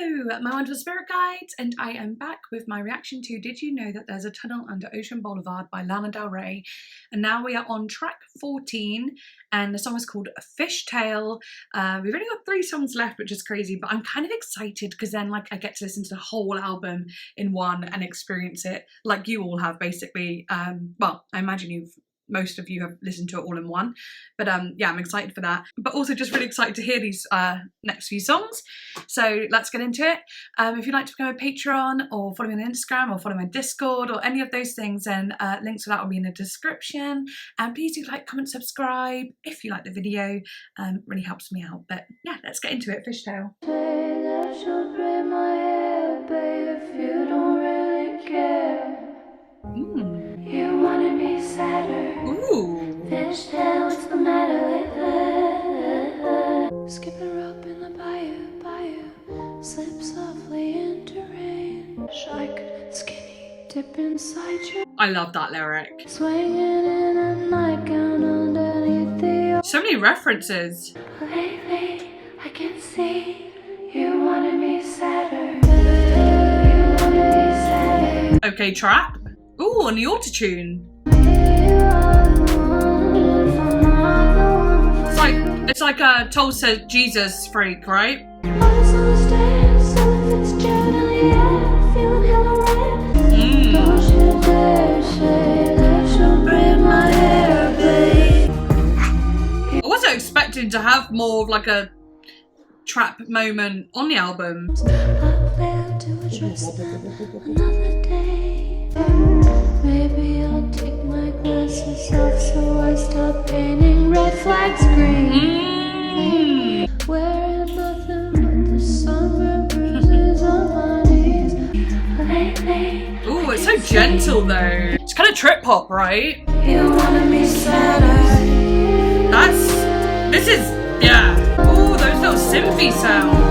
Hello, my wonderful spirit guides, and I am back with my reaction to Did You Know That There's a Tunnel Under Ocean Boulevard by Lana REY. And now we are on track 14, and the song is called Fishtail. We've only got 3 songs left, which is crazy, but I'm kind of excited because then I get to listen to the whole album in one and experience it like you all have, basically. Well, I imagine most of you have listened to it all in one, but yeah, I'm excited for that, but also just really excited to hear these next few songs. So let's get into it. If you'd like to become a patron or follow me on Instagram or follow my Discord or any of those things, then links for that will be in the description. And please do like, comment, subscribe if you like the video. Really helps me out. But yeah, let's get into it. Fishtail. You wanna be sadder. Ooh. Fishtail, what's the matter with her? Skipping rope in the bayou, slip softly into rain. Shark, skinny, dip inside your. I love that lyric. Swinging in a nightgown underneath the. So many references. Lately, I can see you wanna be sadder. You wanna be sadder. Okay, trap. Ooh, and the autotune. It's like a Tulsa Jesus freak, right? I wasn't expecting to have more of like a trap moment on the album. Maybe I'll take my glasses off so I stop painting red flags green. Wearing nothing but the sunburn bruises on my knees. Lately, ooh, it's so gentle though. It's kind of trip hop, right? You wanna be sadder. This is, yeah. Ooh, those little synthy sounds.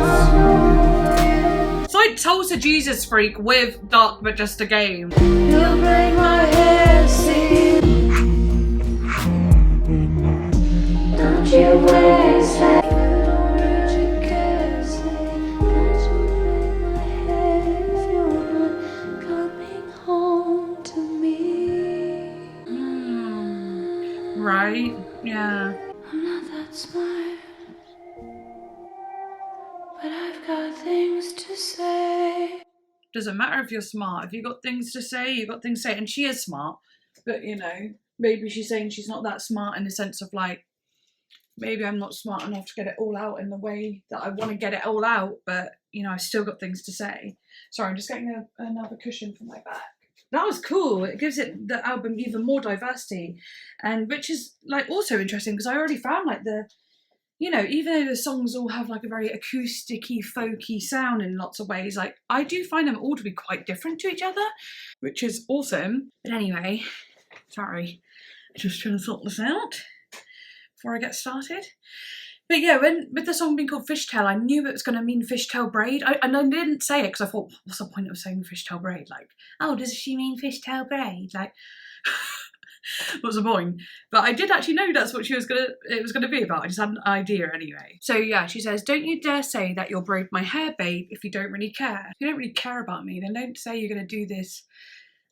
It's like Tulsa Jesus Freak with Dark But Just a Game. You'll break my head, see. Don't you waste that. You don't really care, see. Don't you break my head if you're not coming home to me. Right? Yeah. I'm not that smart, but I've got things to say. Doesn't matter if you're smart. If you've got things to say, you've got things to say. And she is smart. But, you know, maybe she's saying she's not that smart in the sense of like, maybe I'm not smart enough to get it all out in the way that I want to get it all out. But, you know, I've still got things to say. Sorry, I'm just getting another cushion for my back. That was cool. It gives the album even more diversity. And which is like also interesting because I already found like you know, even though the songs all have like a very acousticy, folky sound in lots of ways, like I do find them all to be quite different to each other, which is awesome. But anyway, sorry, I'm just trying to sort this out before I get started. But yeah, with the song being called Fishtail, I knew it was going to mean fishtail braid. And I didn't say it because I thought, what's the point of saying fishtail braid? Like, oh, does she mean fishtail braid? Like, what's the point? But I did actually know that's what it was gonna be about. I just had an idea anyway. So yeah, she says, don't you dare say that you'll braid my hair, babe, if you don't really care. If you don't really care about me, then don't say you're gonna do this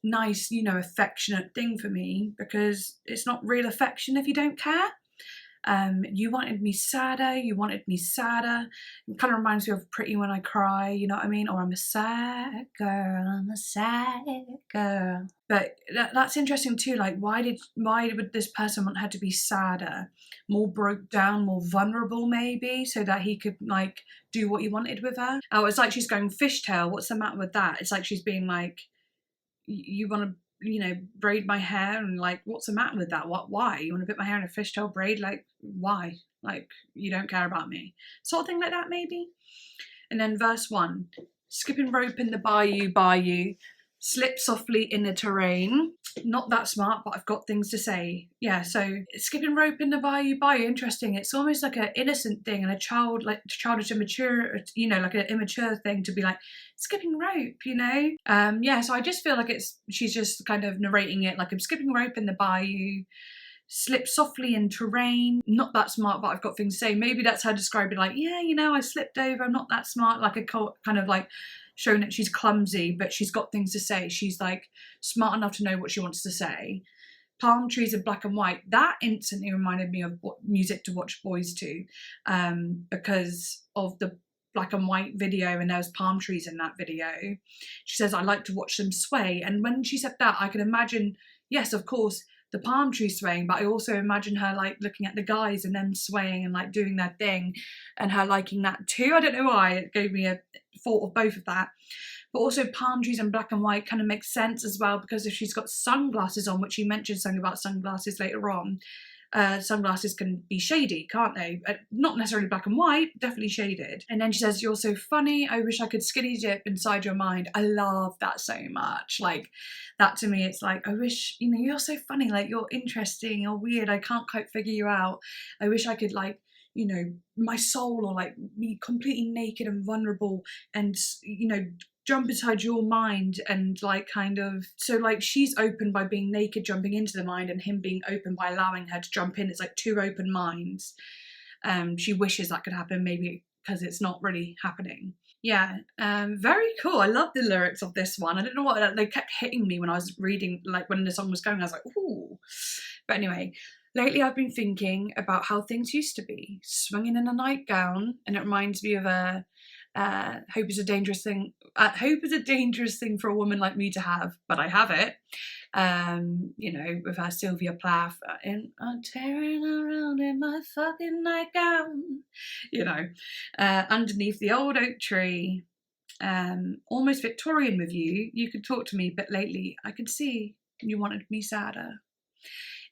nice, you know, affectionate thing for me, because it's not real affection if you don't care. You wanted me sadder, It kind of reminds me of Pretty When I Cry, you know what I mean? Or I'm a sad girl. But that's interesting too, like why would this person want her to be sadder, more broke down, more vulnerable maybe, so that he could like do what he wanted with her? Oh, it's like she's going fishtail, what's the matter with that? It's like she's being like, you want to, you know, braid my hair, and like, what's the matter with that? Why? You want to put my hair in a fishtail braid? Like, why? Like, you don't care about me. Sort of thing like that, maybe. And then verse 1, skipping rope in the bayou, slip softly in the terrain. Not that smart, but I've got things to say. Yeah, so skipping rope in the bayou, interesting. It's almost like an innocent thing and a childish immature, you know, like an immature thing to be like skipping rope, you know? Yeah, so I just feel like she's just kind of narrating it like I'm skipping rope in the bayou, slip softly into rain, not that smart, but I've got things to say. Maybe that's her describing like, yeah, you know, I slipped over, I'm not that smart, like a kind of like showing that she's clumsy, but she's got things to say. She's like smart enough to know what she wants to say. Palm trees in black and white, that instantly reminded me of music to watch boys to, because of the black and white video, and there was palm trees in that video. She says, I like to watch them sway. And when she said that, I can imagine, yes, of course, the palm tree swaying, but I also imagine her like looking at the guys and them swaying and like doing their thing, and her liking that too. I don't know why, it gave me a thought of both of that. But also palm trees in black and white kind of makes sense as well, because if she's got sunglasses on, which you mentioned something about sunglasses later on, sunglasses can be shady, can't they? Not necessarily black and white, definitely shaded. And then she says, you're so funny, I wish I could skinny dip inside your mind. I love that so much. Like, that to me, it's like, I wish, you know, you're so funny, like, you're interesting, you're weird, I can't quite figure you out. I wish I could, like, you know, my soul, or like be completely naked and vulnerable and, you know, jump inside your mind, and like kind of, so like she's open by being naked, jumping into the mind, and him being open by allowing her to jump in. It's like two open minds. She wishes that could happen, maybe because it's not really happening. Yeah, very cool. I love the lyrics of this one. I don't know what, they kept hitting me when I was reading, like when the song was going, I was like, ooh. But anyway, lately I've been thinking about how things used to be, swinging in a nightgown, and it reminds me of a hope is a dangerous thing. Hope is a dangerous thing for a woman like me to have, but I have it. You know, with our Sylvia Plath in I'm tearing around in my fucking nightgown. You know, underneath the old oak tree. Almost Victorian with you. You could talk to me, but lately I could see you wanted me sadder.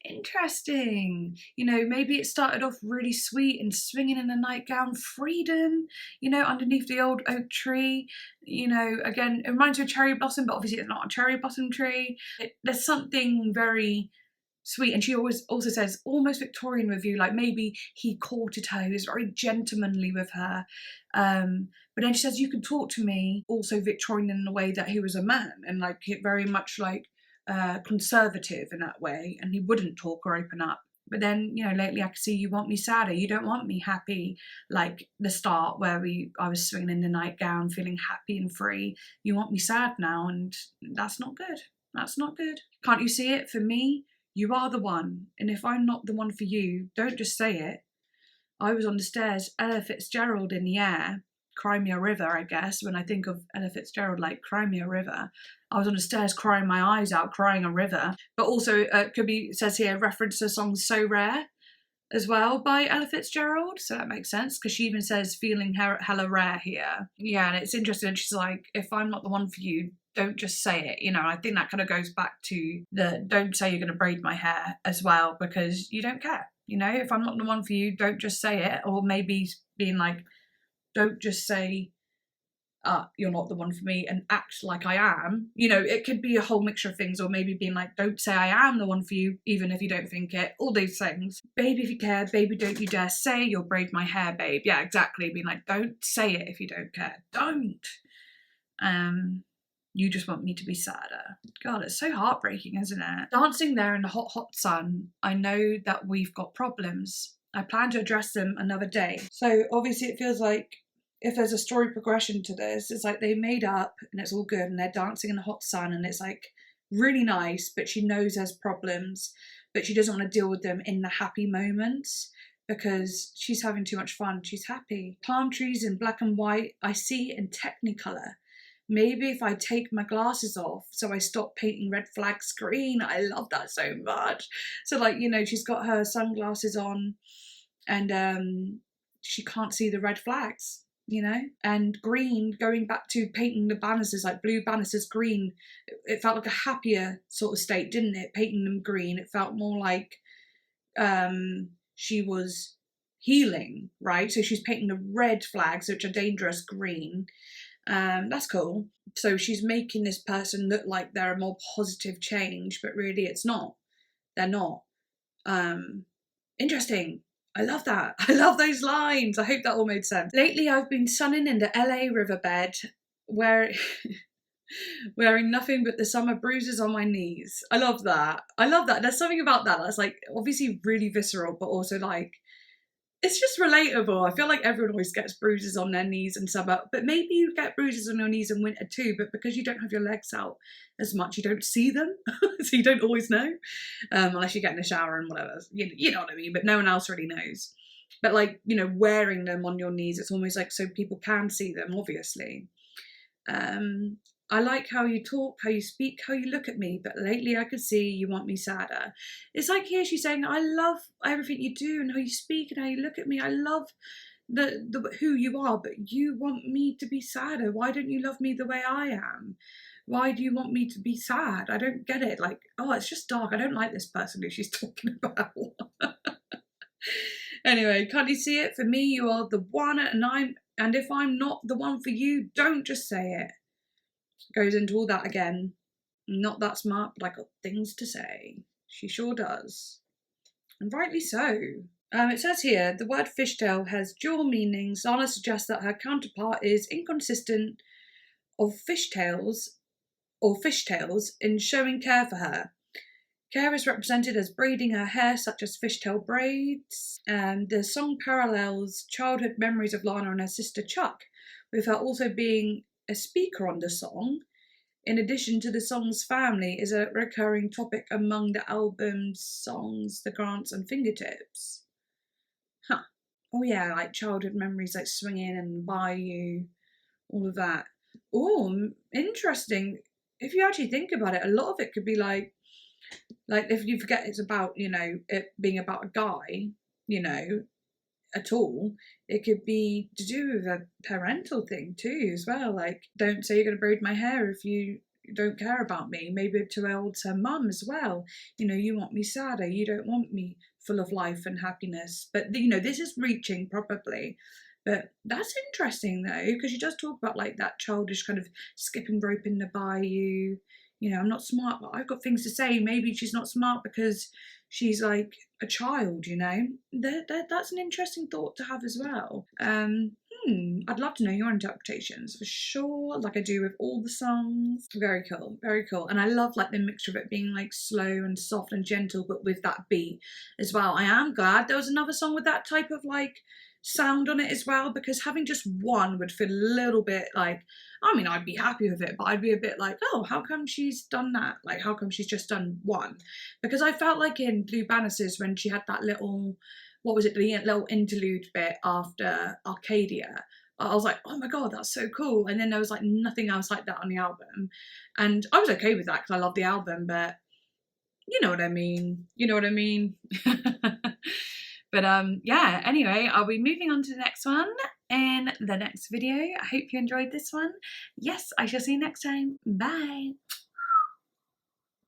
Interesting. You know, maybe it started off really sweet and swinging in a nightgown, freedom, you know, underneath the old oak tree. You know, again, it reminds me of cherry blossom, but obviously it's not a cherry blossom tree. There's something very sweet. And she always also says, almost Victorian with you, like maybe he courted her, he was very gentlemanly with her. But then she says, you can talk to me, also Victorian in the way that he was a man, and like very much like conservative in that way, and he wouldn't talk or open up. But then, you know, lately I can see you want me sadder. You don't want me happy like the start where I was swinging in the nightgown, feeling happy and free. You want me sad now, and that's not good. That's not good. Can't you see it? For me, you are the one, and if I'm not the one for you, don't just say it. I was on the stairs, Ella Fitzgerald in the air, Cry Me a River, I guess, when I think of Ella Fitzgerald, like Cry Me a River. I was on the stairs crying my eyes out, crying a river. But also, could be, says here, reference to the song So Rare as well by Ella Fitzgerald. So that makes sense, because she even says feeling hella rare here. Yeah, and it's interesting. She's like, if I'm not the one for you, don't just say it. You know, I think that kind of goes back to the don't say you're going to braid my hair as well, because you don't care. You know, if I'm not the one for you, don't just say it. Or maybe being like, don't just say, you're not the one for me, and act like I am. You know, it could be a whole mixture of things, or maybe being like, don't say I am the one for you, even if you don't think it. All these things. Baby, if you care, baby, don't you dare say you'll braid my hair, babe. Yeah, exactly. Being like, don't say it if you don't care. Don't. You just want me to be sadder. God, it's so heartbreaking, isn't it? Dancing there in the hot, hot sun, I know that we've got problems. I plan to address them another day. So obviously it feels like if there's a story progression to this, it's like they made up and it's all good and they're dancing in the hot sun and it's like really nice, but she knows there's problems, but she doesn't want to deal with them in the happy moments because she's having too much fun. She's happy. Palm trees in black and white, I see in Technicolor. Maybe if I take my glasses off so I stop painting red flags green. I love that so much. So like, you know, she's got her sunglasses on and she can't see the red flags, you know, and green, going back to painting the banisters, like blue banisters green, it felt like a happier sort of state, didn't it? Painting them green, it felt more like she was healing, right? So she's painting the red flags, which are dangerous, green. That's cool. So she's making this person look like they're a more positive change, but really it's not. They're not. Interesting. I love that. I love those lines. I hope that all made sense. Lately I've been sunning in the LA riverbed where Wearing nothing but the summer bruises on my knees. I love that. I love that. There's something about that that's like obviously really visceral, but also like it's just relatable. I feel like everyone always gets bruises on their knees in summer, but maybe you get bruises on your knees in winter too, but because you don't have your legs out as much, you don't see them, so you don't always know, unless you get in the shower and whatever, you know what I mean, but no one else really knows. But like, you know, wearing them on your knees, it's almost like so people can see them, obviously. I like how you talk, how you speak, how you look at me, but lately I could see you want me sadder. It's like here she's saying, I love everything you do and how you speak and how you look at me. I love the who you are, but you want me to be sadder. Why don't you love me the way I am? Why do you want me to be sad? I don't get it. Like, oh, it's just dark. I don't like this person who she's talking about. Anyway, can't you see it? For me, you are the one, and if I'm not the one for you, don't just say it. Goes into all that again. Not that smart, but I got things to say. She sure does. And rightly so. It says here, the word fishtail has dual meanings. LANA suggests that her counterpart is inconsistent of fishtails in showing care for her. Care is represented as braiding her hair, such as fishtail braids. And the song parallels childhood memories of LANA and her sister Chuck, with her also being a speaker on the song. In addition to the song's family is a recurring topic among the album's songs, The Grants and Fingertips. Huh. Oh yeah, like childhood memories like swinging and Bayou, all of that. Oh, interesting. If you actually think about it, a lot of it could be like if you forget it's about, you know, it being about a guy, you know, at all, it could be to do with a parental thing too as well. Like, don't say you're going to braid my hair if you don't care about me. Maybe towards her mum as well. You know, you want me sadder. You don't want me full of life and happiness. But, you know, this is reaching probably. But that's interesting though, because she does talk about like that childish kind of skipping rope in the bayou. You know, I'm not smart, but I've got things to say. Maybe she's not smart because she's like a child, you know. That's an interesting thought to have as well. I'd love to know your interpretations for sure, like I do with all the songs. Very cool, very cool. And I love like the mixture of it being like slow and soft and gentle, but with that beat as well. I am glad there was another song with that type of like sound on it as well, because having just one would feel a little bit like, I mean, I'd be happy with it, but I'd be a bit like, oh, how come she's done that? Like, how come she's just done one? Because I felt like in Blue Bannisters when she had that little, what was it, the little interlude bit after Arcadia, I was like, oh my god, that's so cool. And then there was like nothing else like that on the album, and I was okay with that because I love the album, but you know what I mean. You know what I mean. But yeah, anyway, I'll be moving on to the next one in the next video. I hope you enjoyed this one. Yes, I shall see you next time. Bye.